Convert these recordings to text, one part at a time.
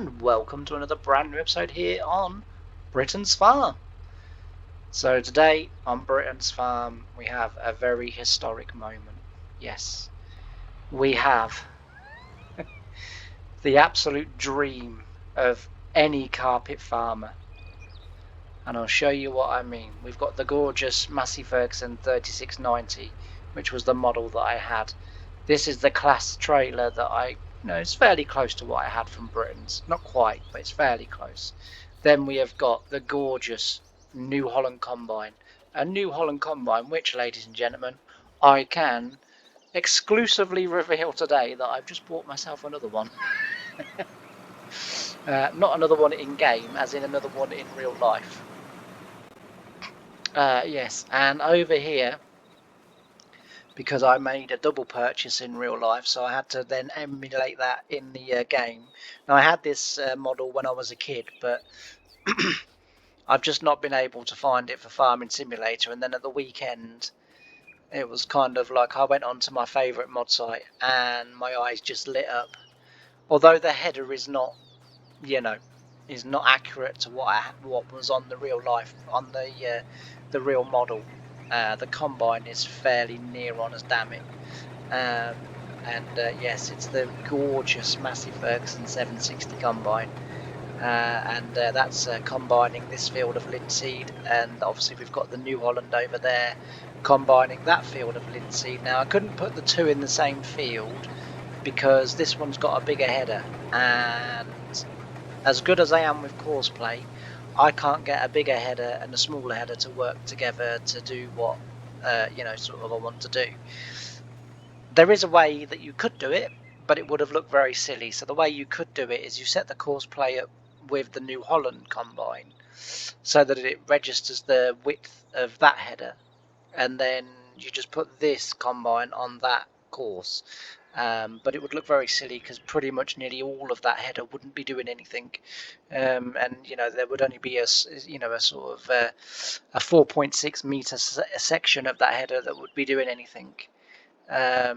and welcome to another brand new episode here on Britain's Farm. So today on Britain's Farm we have a very historic moment. Yes, we have the absolute dream of any carpet farmer. And I'll show you what I mean. We've got the gorgeous Massey Ferguson 3690, which was the model that I had. This is the class trailer that it's fairly close to what I had from Britain's. Not quite, but it's fairly close. Then we have got the gorgeous New Holland Combine. A New Holland Combine, which, ladies and gentlemen, I can exclusively reveal today that I've just bought myself another one. Not another one in game, as in another one in real life. Yes, and over here, because I made a double purchase in real life, so I had to then emulate that in the game. Now, I had this model when I was a kid, but I've just not been able to find it for Farming Simulator, and then at the weekend, it was kind of like I went onto my favourite mod site, and my eyes just lit up. Although the header is not, is not accurate to what was on the real life, on the real model. The Combine is fairly near on as damn it. Yes, it's the gorgeous Massey Ferguson 760 Combine. That's combining this field of linseed, and obviously we've got the New Holland over there combining that field of linseed. Now, I couldn't put the two in the same field because this one's got a bigger header, and as good as I am with Courseplay, I can't get a bigger header and a smaller header to work together to do what sort of I want to do. There is a way that you could do it, but it would have looked very silly. So the way you could do it is you set the Courseplay up with the New Holland Combine so that it registers the width of that header, and then you just put this Combine on that course. But it would look very silly because pretty much nearly all of that header wouldn't be doing anything, and there would only be a sort of a 4.6 meter section of that header that would be doing anything. Yeah,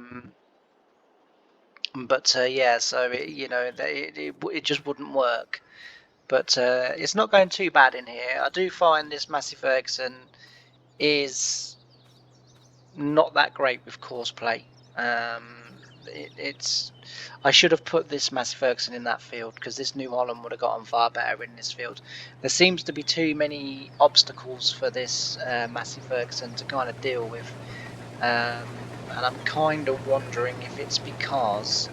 so it just wouldn't work. But it's not going too bad in here. I do find this Massey Ferguson is not that great with Courseplay. I should have put this Massey Ferguson in that field because this New Holland would have got on far better in this field. There seems to be too many obstacles for this Massey Ferguson to kind of deal with, and I'm kind of wondering if it's because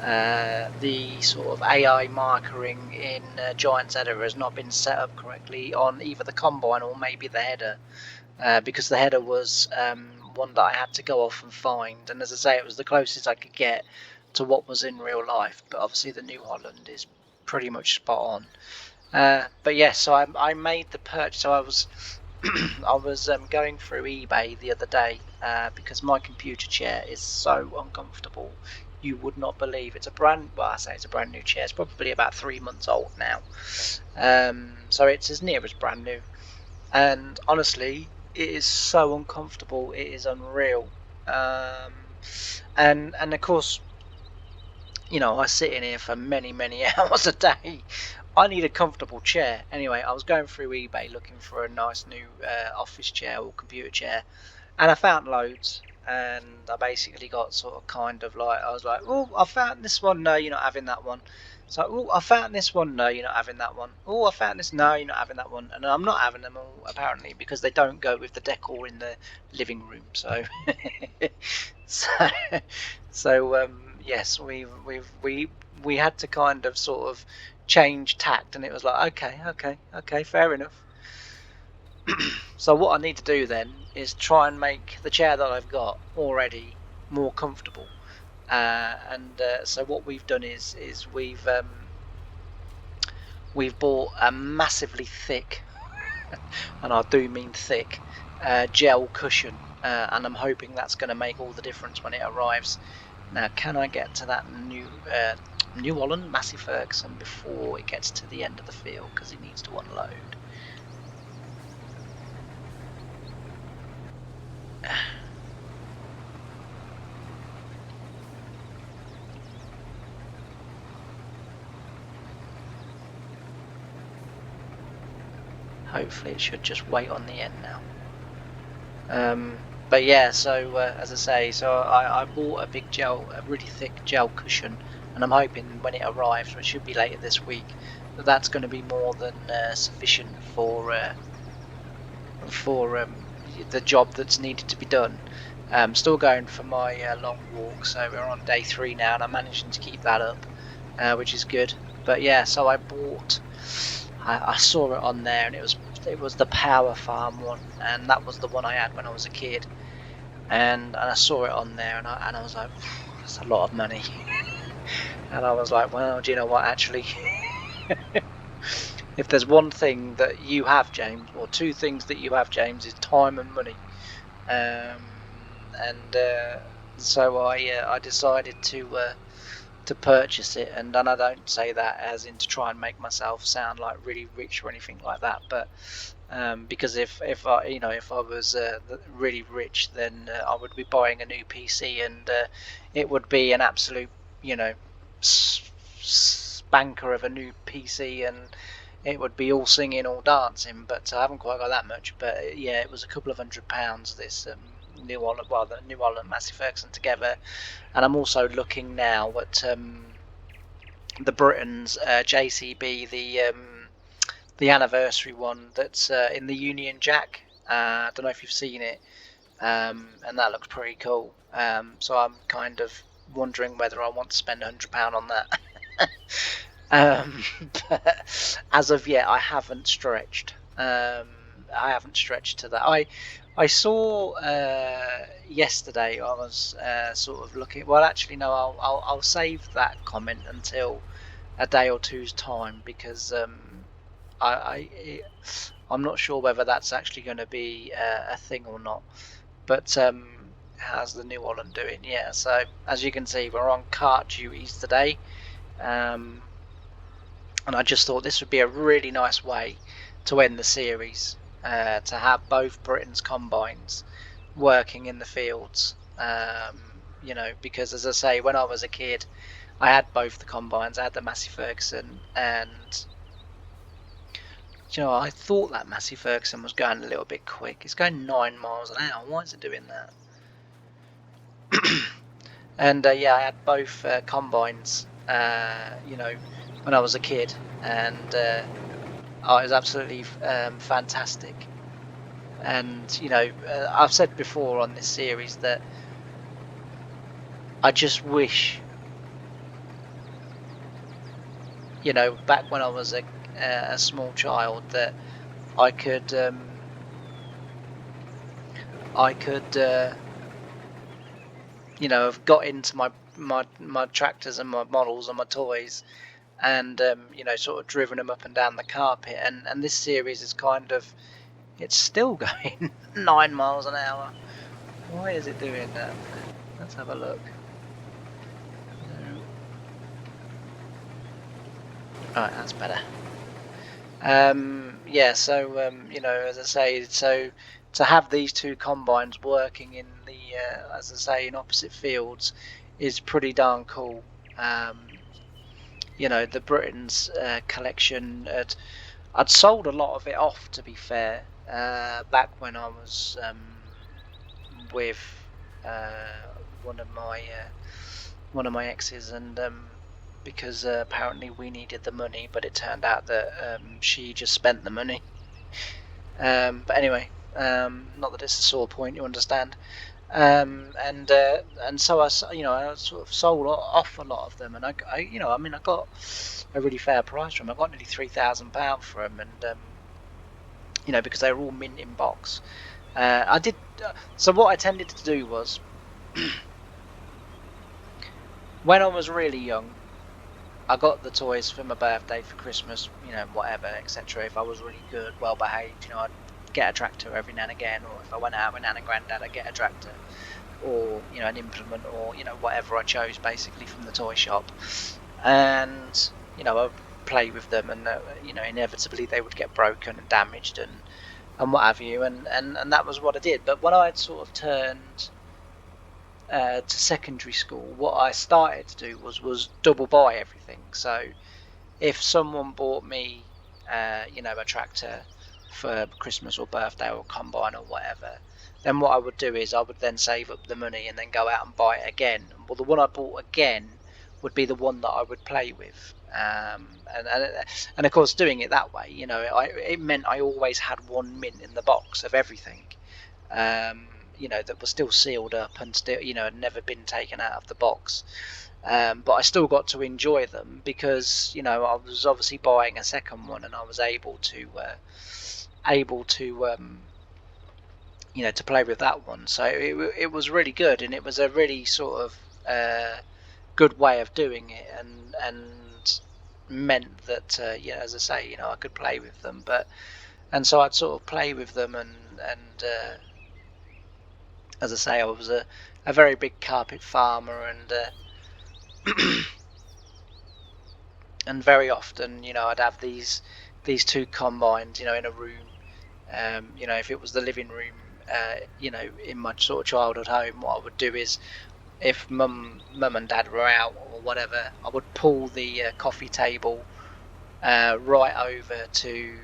the sort of AI markering in Giant's Header has not been set up correctly on either the Combine or maybe the header, because the header was one that I had to go off and find, and as I say, it was the closest I could get to what was in real life, but obviously the New Holland is pretty much spot on. But yes, so I made the purchase. So I was going through eBay the other day because my computer chair is so uncomfortable. You would not believe it's I say it's a brand new chair. It's probably about 3 months old now. So it's as near as brand new. And honestly, it is so uncomfortable. It is unreal. And of course, I sit in here for many hours a day. I need a comfortable chair. Anyway, I was going through eBay looking for a nice new office chair or computer chair, and I found loads. And I basically got sort of I was like, oh, I found this one. No, you're not having that one. So, oh, I found this one. No, you're not having that one. Oh, I found this. No, you're not having that one. And I'm not having them all apparently because they don't go with the decor in the living room. So, yes, we had to kind of sort of change tact, and it was like, okay, fair enough. So what I need to do then is try and make the chair that I've got already more comfortable. So what we've done is we've bought a massively thick, and I do mean thick, gel cushion, and I'm hoping that's going to make all the difference when it arrives. Now, can I get to that New Holland Massey Ferguson before it gets to the end of the field, because it needs to unload? hopefully it should just wait on the end now. But yeah, so as I say, so I bought a really thick gel cushion, and I'm hoping when it arrives, which should be later this week, that's going to be more than sufficient for the job that's needed to be done. Still going for my long walk, so we're on day 3 now, and I'm managing to keep that up, which is good. But yeah, so I saw it on there, and it was the Power Farm one, and that was the one I had when I was a kid. And I saw it on there, and I was like, that's a lot of money. And I was like, well, do you know what? Actually, if there's one thing that you have, James, or two things that you have, James, is time and money. So I decided to purchase it, and I don't say that as in to try and make myself sound like really rich or anything like that, but because if I was really rich, then I would be buying a new PC, and it would be an absolute spanker of a new PC, and it would be all singing, all dancing. But I haven't quite got that much. But yeah, it was a couple of £100 this New Holland, well, the New Holland Massey Ferguson together, and I'm also looking now at the Britain's JCB, the anniversary one that's in the Union Jack. I don't know if you've seen it, and that looks pretty cool. So I'm kind of wondering whether I want to spend £100 on that. But as of yet, I haven't stretched. I haven't stretched to that. I saw yesterday. I was sort of looking. Well, actually, no. I'll save that comment until a day or two's time, because I'm not sure whether that's actually going to be a thing or not. But how's the New Holland doing? Yeah, so as you can see, we're on cart duties today, and I just thought this would be a really nice way to end the series, to have both Britain's combines working in the fields. Because as I say, when I was a kid, I had both the combines. I had the Massey Ferguson, and I thought that Massey Ferguson was going a little bit quick. It's going 9 miles an hour. Why is it doing that? And yeah, I had both combines, when I was a kid, and it was absolutely fantastic. And I've said before on this series that I just wish, back when I was a small child, that I could have got into my tractors and my models and my toys, and sort of driven them up and down the carpet. And this series is kind of, it's still going 9 miles an hour. Why is it doing that? Let's have a look. Right, that's better. Yeah, so as I say, so to have these two combines working in the as I say, in opposite fields is pretty darn cool. The Britain's collection, I'd sold a lot of it off, to be fair, back when I was with one of my exes, and because apparently we needed the money, but it turned out that she just spent the money. But anyway, not that it's a sore point, you understand. And so I sort of sold off a lot of them, and I got a really fair price for them. I got nearly £3,000 for them, and because they were all mint in box. I did. So what I tended to do was, when I was really young, I got the toys for my birthday, for Christmas, whatever, etc. If I was really good, well behaved, I'd get a tractor every now and again, or if I went out with Nan and Grandad, I'd get a tractor, or an implement, or whatever I chose basically from the toy shop, and I'd play with them, and inevitably they would get broken and damaged and what have you, and that was what I did. But when I had sort of turned to secondary school, what I started to do was double buy everything. So if someone bought me a tractor for Christmas or birthday or combine or whatever, then what I would do is I would then save up the money and then go out and buy it again. Well, the one I bought again would be the one that I would play with. And of course, doing it that way, it meant I always had one mint in the box of everything, that was still sealed up and still, had never been taken out of the box. But I still got to enjoy them because, I was obviously buying a second one and I was able to to play with that one. So it was really good, and it was a really sort of good way of doing it, and meant that as I say, I could play with them. And so I'd sort of play with them, and as I say, I was a very big carpet farmer, and very often, I'd have these two combined, in a room. If it was the living room, in my sort of childhood home, what I would do is, if mum and dad were out or whatever, I would pull the coffee table right over to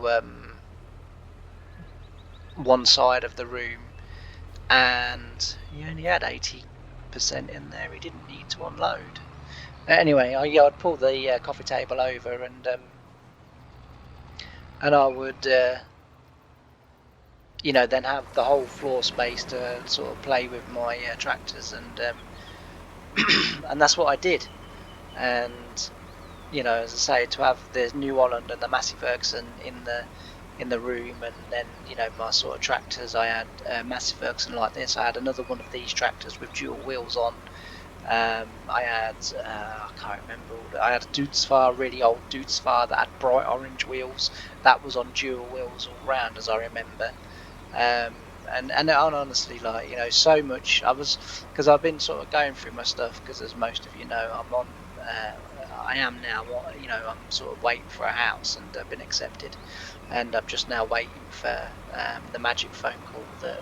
um, one side of the room, and he only had 80% in there. He didn't need to unload. Anyway, I'd pull the coffee table over, and I would, then have the whole floor space to sort of play with my tractors, and and that's what I did. And as I say, to have the New Holland and the Massey Ferguson in the room, and then my sort of tractors, I had Massey Ferguson like this. I had another one of these tractors with dual wheels on. I had I can't remember. I had a Dootsfar, really old Dootsfar that had bright orange wheels. That was on dual wheels all round, as I remember. And honestly, so much. Because I've been sort of going through my stuff. Because as most of you know, I am now. I'm sort of waiting for a house, and I've been accepted, and I'm just now waiting for the magic phone call that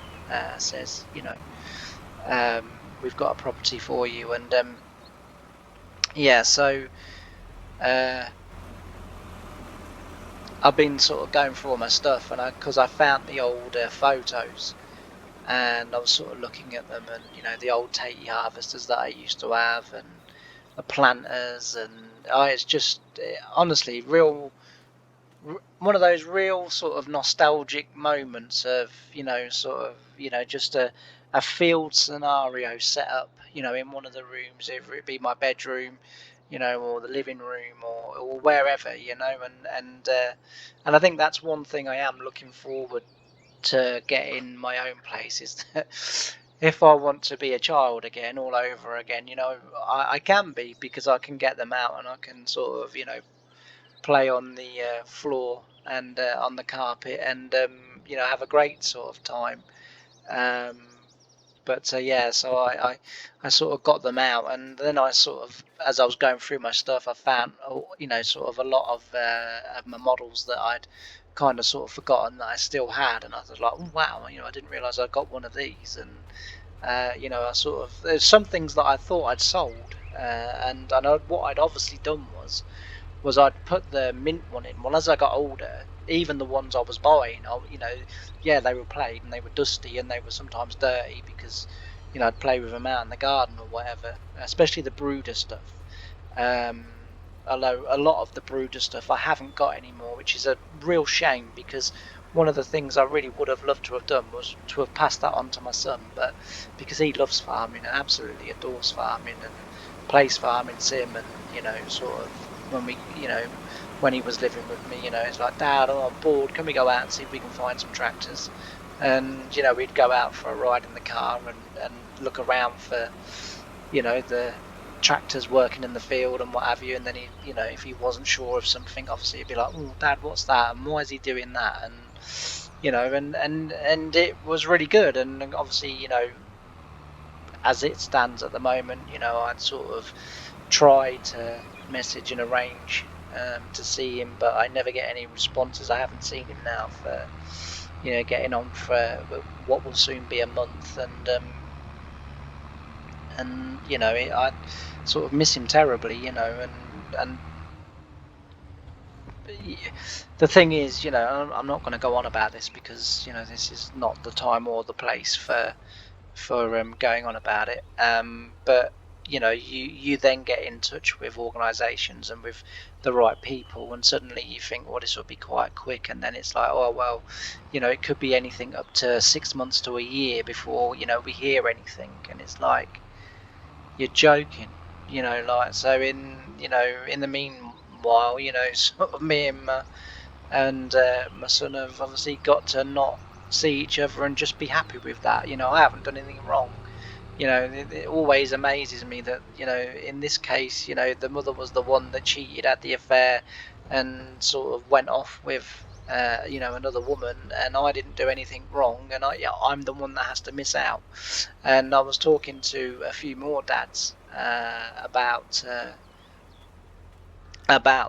says, we've got a property for you. And so I've been sort of going through all my stuff, and because I found the old photos, and I was sort of looking at them, and the old Tatey harvesters that I used to have, and the planters, and it's just honestly one of those real sort of nostalgic moments of just a field scenario set up in one of the rooms, either it be my bedroom, or the living room, or wherever, and I think that's one thing I am looking forward to get in my own place, is that if I want to be a child again, all over again, I can be, because I can get them out and I can sort of play on the floor and on the carpet, and have a great sort of time. um, so I sort of got them out, and then I sort of, as I was going through my stuff, I found sort of a lot of my models that I'd kind of sort of forgotten that I still had, and I was like, oh, wow, I didn't realise I got one of these. And I sort of, there's some things that I thought I'd sold, and I know what I'd obviously done was I'd put the mint one in. Well, as I got older, even the ones I was buying, yeah, they were played and they were dusty and they were sometimes dirty, because I'd play with them out in the garden or whatever, especially the brooder stuff. Um, Although a lot of the brooder stuff I haven't got anymore, which is a real shame, because one of the things I really would have loved to have done was to have passed that on to my son, but because he loves farming and absolutely adores farming and plays farming sim, and sort of, when he was living with me, it's like, Dad, I'm bored, can we go out and see if we can find some tractors? And we'd go out for a ride in the car, and look around for the tractors working in the field and what have you. And then he, if he wasn't sure of something, obviously he'd be like, oh, Dad, what's that, and why is he doing that? And and it was really good. And obviously, as it stands at the moment, I'd sort of try to message and arrange to see him, but I never get any responses. I haven't seen him now for getting on for what will soon be a month, and I sort of miss him terribly, and and the thing is, you know, I'm not going to go on about this because, you know, this is not the time or the place for going on about it. But you know, you then get in touch with organisations and with the right people, and suddenly you think, well, this will be quite quick, and then it's like, oh well, you know, it could be anything up to 6 months to a year before, you know, we hear anything, and it's like, you're joking, you know, like, so in the meanwhile, you know, sort of me and my son have obviously got to not see each other and just be happy with that. You know, I haven't done anything wrong. You know, it always amazes me that, you know, in this case, you know, the mother was the one that cheated, had the affair, and sort of went off with, you know, another woman, and I didn't do anything wrong, and I'm the one that has to miss out. And I was talking to a few more dads about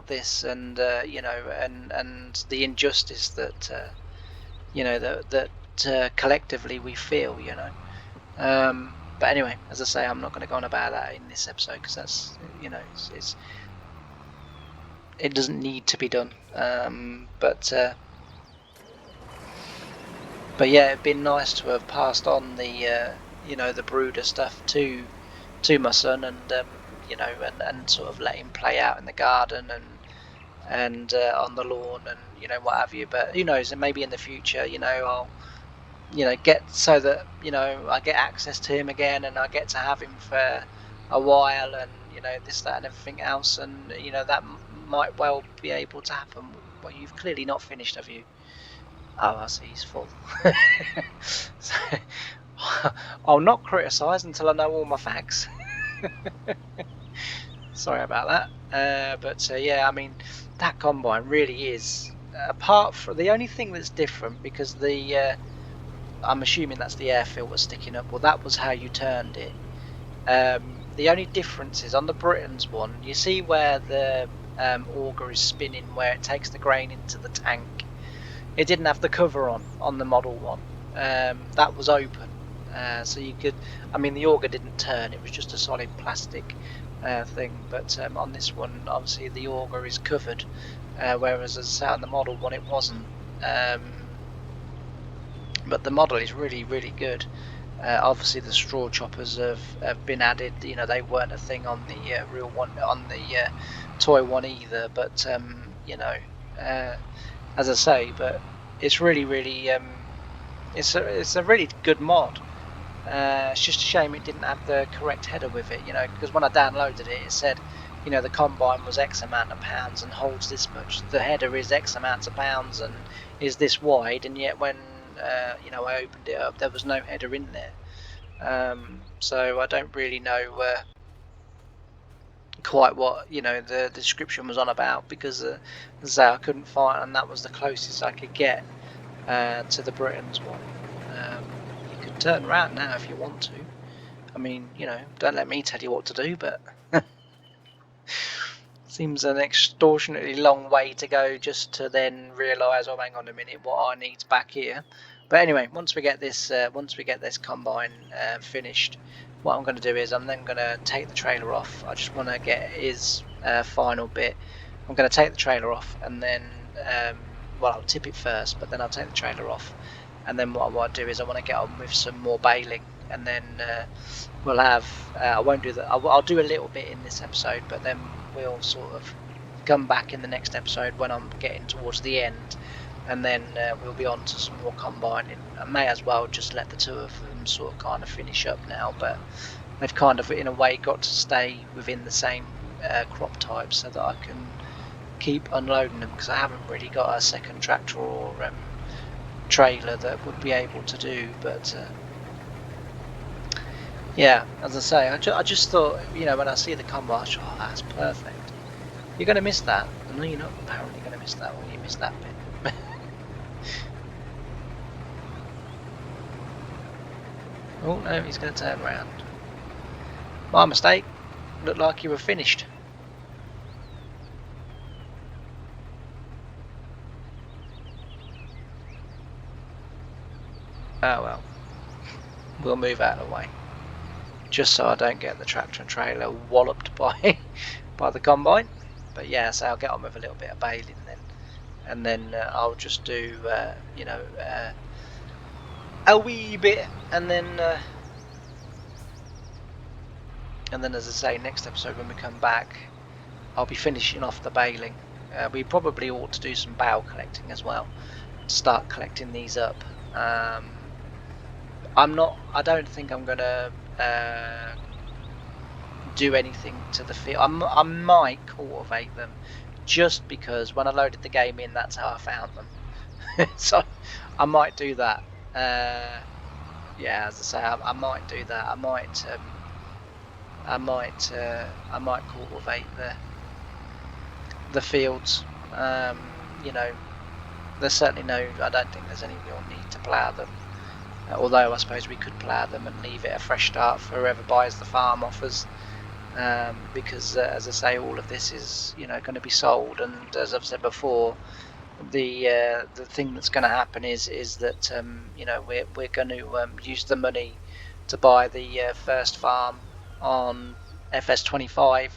this, and you know, and the injustice that you know that collectively we feel, you know. But anyway, as I say, I'm not going to go on about that in this episode because that's, you know, it doesn't need to be done. But yeah, it'd been nice to have passed on the you know, the brooder stuff to my son, and you know, and sort of let him play out in the garden and on the lawn, and you know, what have you. But who knows, and maybe in the future, you know, I'll, you know, get so that, you know, I get access to him again, and I get to have him for a while, and you know, this, that, and everything else, and you know, that might well be able to happen. Well, you've clearly not finished, have you? Oh, I see, he's full. So, I'll not criticise until I know all my facts. Sorry about that. But yeah, I mean, that combine really is, apart from the only thing that's different, because the I'm assuming that's the air filter sticking up. Well, that was how you turned it. The only difference is on the Britain's one, you see where the auger is spinning, where it takes the grain into the tank. It didn't have the cover on the Model 1. That was open. So you could, I mean, the auger didn't turn, it was just a solid plastic thing. But on this one, obviously the auger is covered, whereas as I say, on the Model 1 it wasn't. But the model is really, really good. Obviously the straw choppers have been added. You know, they weren't a thing on the real one, on the toy one either. But you know, as I say, but it's really, really, it's a really good mod. It's just a shame it didn't have the correct header with it. You know, because when I downloaded it, it said, you know, the combine was X amount of pounds and holds this much. The header is X amounts of pounds and is this wide, and yet when you know, I opened it up, there was no header in there. So I don't really know quite what, you know, the description was on about, because as I say, I couldn't find, and that was the closest I could get to the Britain's one. You could turn around now if you want to. I mean, you know, don't let me tell you what to do, but seems an extortionately long way to go just to then realise, oh, hang on a minute, what I need's back here. But anyway, once we get this combine finished, what I'm going to do is I'm then going to take the trailer off. I just want to get his final bit. I'm going to take the trailer off, and then well, I'll tip it first, but then I'll take the trailer off, and then what I want to do is I want to get on with some more baling, and then we'll have I won't do that. I'll do a little bit in this episode, but then we'll sort of come back in the next episode when I'm getting towards the end, and then we'll be on to some more combining. I may as well just let the two of them sort of kind of finish up now, but they've kind of in a way got to stay within the same crop type so that I can keep unloading them, because I haven't really got a second tractor or trailer that would be able to do. But yeah, as I say, I just thought, you know, when I see the combine, oh, that's perfect. You're going to miss that. No, you're not apparently going to miss that one. You missed that bit. Oh no, he's going to turn around. My mistake. Looked like you were finished. Oh well. We'll move out of the way, just so I don't get the tractor and trailer walloped by the combine. But yeah, so I'll get on with a little bit of baling then, and then I'll just do you know, a wee bit, and then as I say, next episode when we come back, I'll be finishing off the baling. We probably ought to do some bale collecting as well, start collecting these up. I don't think I'm gonna do anything to the field. I might cultivate them, just because when I loaded the game in, that's how I found them. So I might do that. Yeah, as I say, I might do that. I might cultivate the fields. You know, there's certainly I don't think there's any real need to plough them. Although I suppose we could plough them and leave it a fresh start for whoever buys the farm offers. Because as I say, all of this is going to be sold, and as I've said before, the thing that's going to happen is that we're going to use the money to buy the first farm on FS25,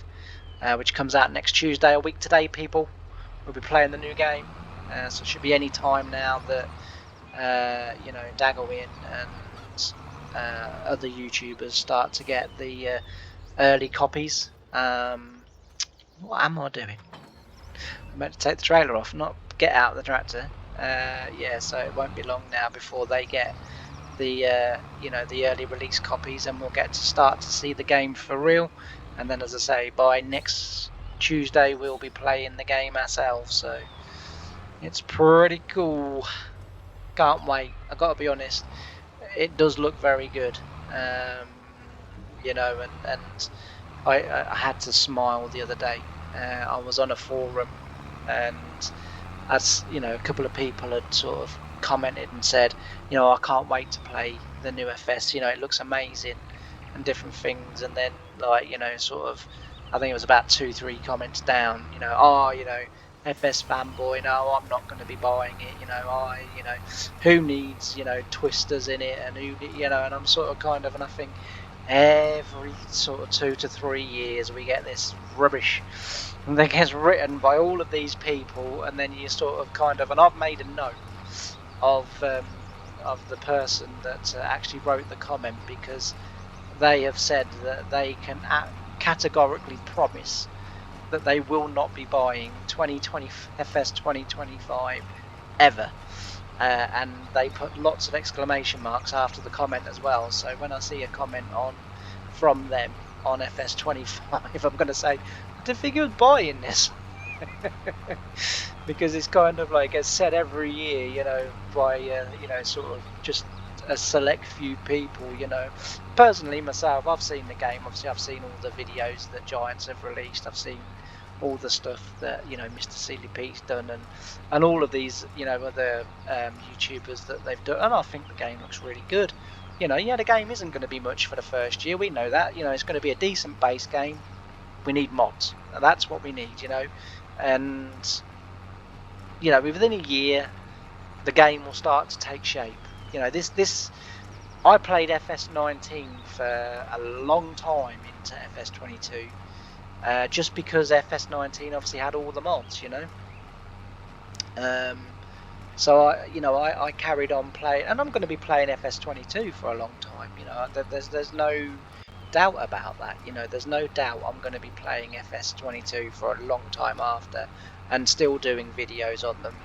which comes out next Tuesday, a week today. People will be playing the new game, so it should be any time now that Daggerwin and other YouTubers start to get the early copies. What am I doing? I'm meant to take the trailer off, not get out the tractor. Yeah, so it won't be long now before they get the the early release copies, and we'll get to start to see the game for real. And then, as I say, by next Tuesday we'll be playing the game ourselves. So it's pretty cool. Can't wait. I got to be honest, it does look very good. And I had to smile the other day. I was on a forum, and as a couple of people had sort of commented and said, I can't wait to play the new FS. It looks amazing and different things. And then sort of, I think it was about 2-3 comments down. FS fanboy. No, I'm not going to be buying it. Who needs twisters in it, and and I'm sort of and I think every sort of 2 to 3 years we get this rubbish that gets written by all of these people, and then you sort of and I've made a note of the person that actually wrote the comment, because they have said that they can categorically promise that they will not be buying 2020 FS 2025 ever. And they put lots of exclamation marks after the comment as well. So when I see a comment from them on FS25, I'm going to say, I didn't think you was buying this. Because it's it's said every year, by sort of just a select few people. Personally myself, I've seen the game. Obviously I've seen all the videos that Giants have released. I've seen all the stuff that Mr. Sealy Pete's done, and all of these other YouTubers that they've done, and I think the game looks really good. The game isn't going to be much for the first year, we know that. It's going to be a decent base game. We need mods, and that's what we need. And within a year the game will start to take shape. I played FS19 for a long time into FS22. Just because FS19 obviously had all the mods, so I carried on playing, and I'm going to be playing FS22 for a long time. There's no doubt about that. There's no doubt I'm going to be playing FS22 for a long time after, and still doing videos on them,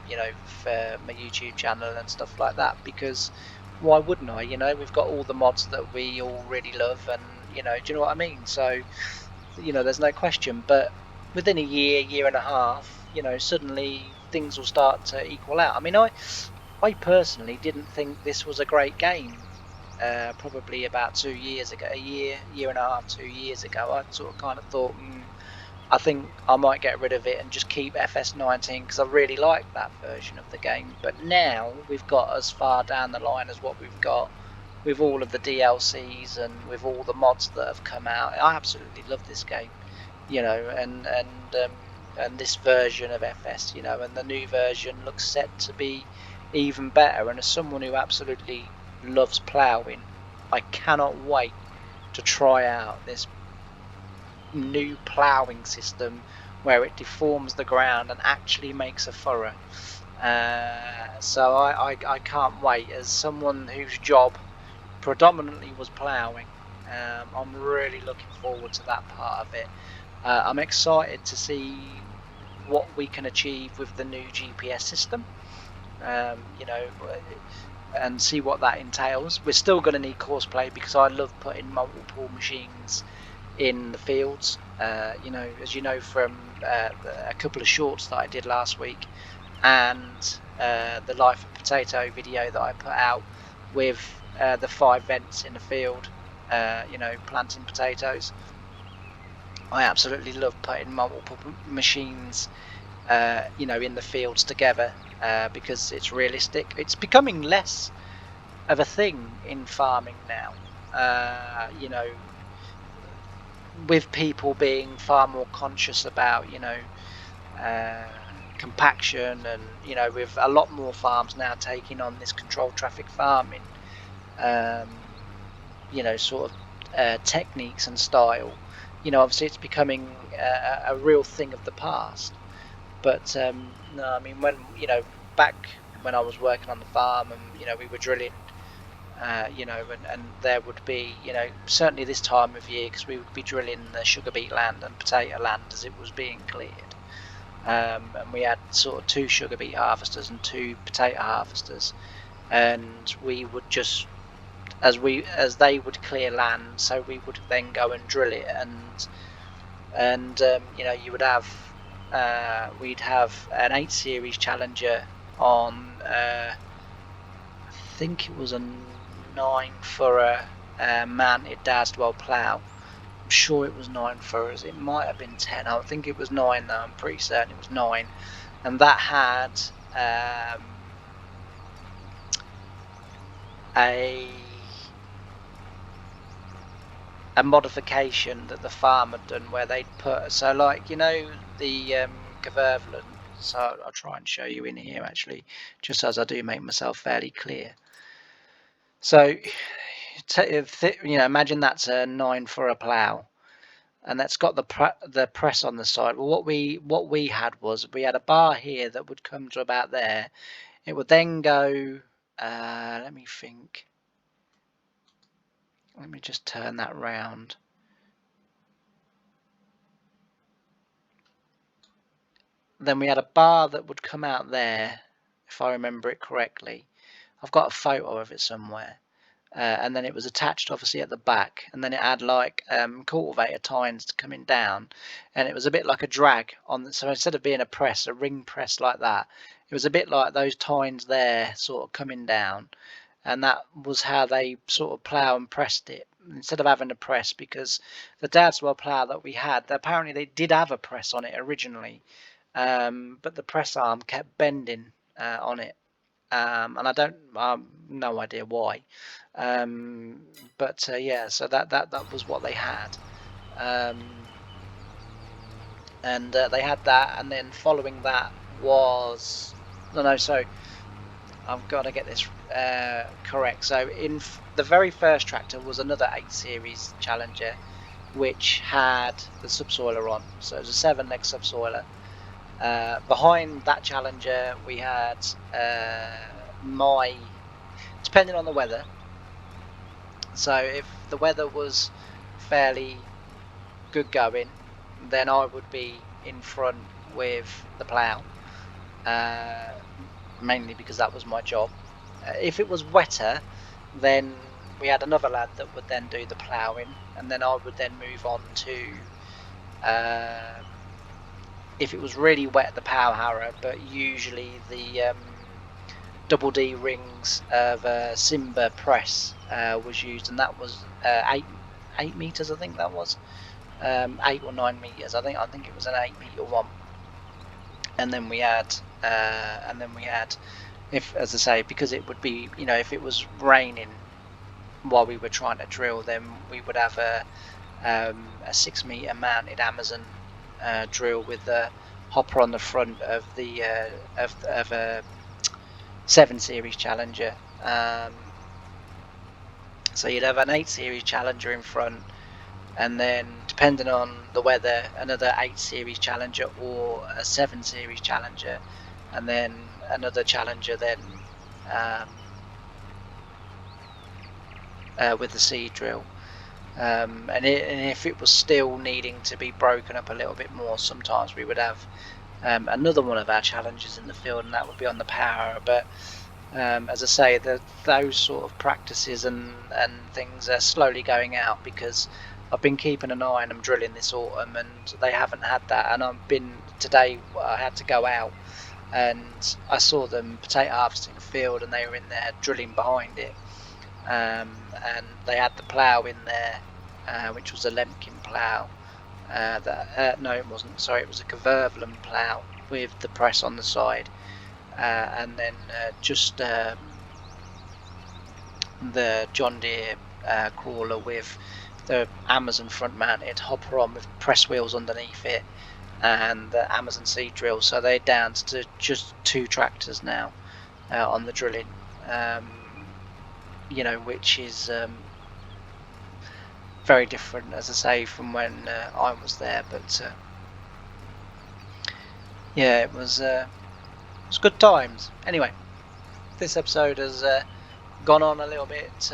for my YouTube channel and stuff like that, because why wouldn't I? We've got all the mods that we all really love, and do you know what I mean? So there's no question. But within a year and a half, suddenly things will start to equal out. I mean, I personally didn't think this was a great game. Probably about 2 years ago, a year and a half, 2 years ago, I sort of thought, I think I might get rid of it and just keep FS19, because I really like that version of the game. But now we've got as far down the line as what we've got, with all of the DLCs and with all the mods that have come out. I absolutely love this game, and this version of FS, and the new version looks set to be even better. And as someone who absolutely loves ploughing, I cannot wait to try out this new ploughing system where it deforms the ground and actually makes a furrow. So I can't wait. As someone whose job predominantly was ploughing, I'm really looking forward to that part of it. I'm excited to see what we can achieve with the new GPS system. You know, and see what that entails. We're still going to need courseplay because I love putting multiple machines in the fields. You know, as you know from a couple of shorts that I did last week, and the Life of Potato video that I put out with the 5 vents in the field, you know, planting potatoes. I absolutely love putting multiple machines, you know, in the fields together because it's realistic. It's becoming less of a thing in farming now. You know, with people being far more conscious about, you know, compaction, and you know, with a lot more farms now taking on this controlled traffic farming, you know, sort of techniques and style. You know, obviously it's becoming a real thing of the past. But no, I mean, when you know, back when I was working on the farm, and you know, we were drilling, you know, and there would be, you know, certainly this time of year, because we would be drilling the sugar beet land and potato land as it was being cleared. And we had sort of 2 sugar beet harvesters and 2 potato harvesters, and we would just, as they would clear land, so we would then go and drill it, and you know, you would have we'd have an 8 series Challenger on I think it was a 9 for a mounted Dazwell plough. I'm sure it was 9 furrows. It might have been 10. I think it was 9 though. I'm pretty certain it was 9, and that had a modification that the farm had done where they'd put, so like, you know, the Gaverveland. So I'll try and show you in here actually, just as I do make myself fairly clear. So you know, imagine that's a 9 for a plough, and that's got the press on the side. Well, what we had was, we had a bar here that would come to about there. It would then go, let me think, let me just turn that round. Then we had a bar that would come out there, if I remember it correctly. I've got a photo of it somewhere. And then it was attached obviously at the back, and then it had like cultivator tines coming down, and it was a bit like a drag on the, so instead of being a press, a ring press like that, it was a bit like those tines there sort of coming down, and that was how they sort of plough and pressed it instead of having a press, because the Dazwell plough that we had, apparently they did have a press on it originally, but the press arm kept bending on it, and I don't, no idea why, but yeah, so that was what they had, and they had that, and then following that was, no, so I've got to get this correct. So in the very first tractor was another 8 series Challenger, which had the subsoiler on, so it was a 7-leg subsoiler. Behind that Challenger we had depending on the weather, so if the weather was fairly good going, then I would be in front with the plough, mainly because that was my job. If it was wetter, then we had another lad that would then do the ploughing, and then I would then move on to if it was really wet, the power harrow, but usually the double D rings of Simba press was used, and that was 8 meters, I think that was 8 or 9 meters. I think it was an 8-meter one. And then we had if, as I say, because it would be, you know, if it was raining while we were trying to drill, then we would have a 6-meter mounted Amazon drill with the hopper on the front of the of a 7 series Challenger. So you'd have an 8 series Challenger in front, and then depending on the weather, another 8 Series Challenger or a 7 Series Challenger, and then another Challenger then with the seed drill. And if it was still needing to be broken up a little bit more, sometimes we would have another one of our challenges in the field, and that would be on the power. But as I say, those sort of practices and things are slowly going out, because I've been keeping an eye on them drilling this autumn, and they haven't had that. And today I had to go out, and I saw them potato harvesting a field, and they were in there drilling behind it. And they had the plough in there, which was a Lemken plough. No, it wasn't. Sorry, it was a Kvervlen plough with the press on the side, and then just the John Deere crawler with the Amazon front-mounted hopper on with press wheels underneath it, and the Amazon seed drill. So they're down to just 2 tractors now on the drilling. You know, which is very different, as I say, from when I was there. But yeah, it was good times. Anyway, this episode has gone on a little bit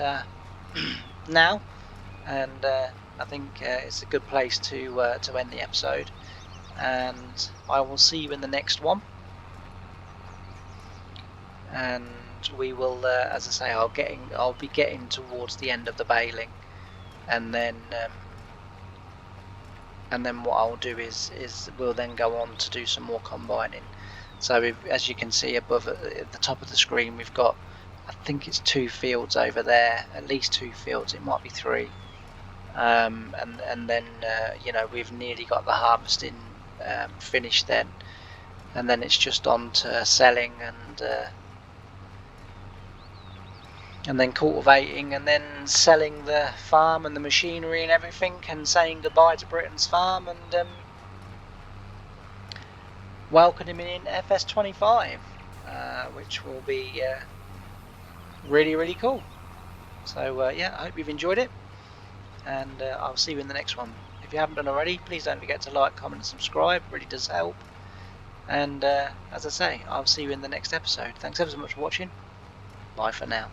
now, and I think it's a good place to end the episode. And I will see you in the next one. And we will, as I say, I'll be getting towards the end of the baling, and then what I'll do is we'll then go on to do some more combining. So as you can see above at the top of the screen, we've got, I think it's 2 fields over there, at least 2 fields, it might be 3, and then you know, we've nearly got the harvesting finished then, and then it's just on to selling and then cultivating, and then selling the farm and the machinery and everything, and saying goodbye to Britain's farm, and welcoming in FS25, which will be really, really cool. So yeah, I hope you've enjoyed it, and I'll see you in the next one. If you haven't done already, please don't forget to like, comment and subscribe. It really does help. And as I say, I'll see you in the next episode. Thanks ever so much for watching. Bye for now.